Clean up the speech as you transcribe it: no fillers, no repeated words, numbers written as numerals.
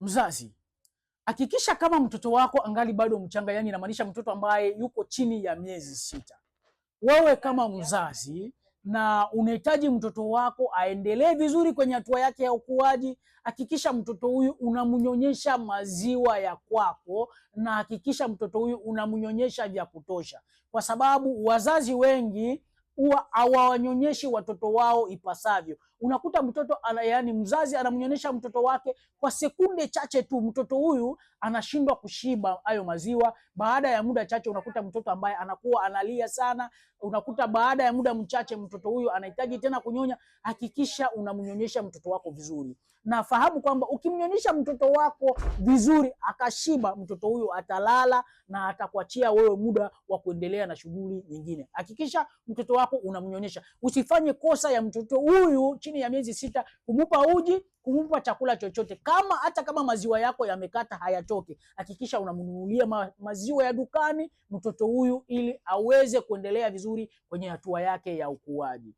Mzazi, hakikisha kama mtoto wako angali bado mchanga, yani inamaanisha mtoto ambaye yuko chini ya miezi 6. Wewe kama mzazi na unahitaji mtoto wako aendelee vizuri kwenye hatua yake ya ukuaji, hakikisha mtoto huyu unamnyonyesha maziwa ya kwako, na hakikisha mtoto huyu unamnyonyesha vya kutosha, kwa sababu wazazi wengi huwa hawawanyonyeshi watoto wao ipasavyo. Unakuta mtoto yani mzazi anamnyonyesha mtoto wake kwa sekunde chache tu, mtoto huyu anashindwa kushiba hayo maziwa. Baada ya muda chache unakuta mtoto ambaye anakuwa analia sana. Unakuta baada ya muda mchache mtoto huyu anahitaji tena kunyonya. Hakikisha unamnyonyesha mtoto wako vizuri, na fahamu kwamba ukimnyonyesha mtoto wako vizuri akashiba, mtoto huyu atalala na atakuachia wewe muda wa kuendelea na shughuli nyingine. Hakikisha mtoto wako unamnyonyesha. Usifanye kosa ya mtoto huyu chini ya miezi 6 kumupa uji, kumupa chakula chochote. Hata kama maziwa yako yamekata hayatoki, hakikisha unamnunulia maziwa ya dukani mtoto huyu, ili aweze kuendelea vizuri kwenye hatua yake ya ukuaji.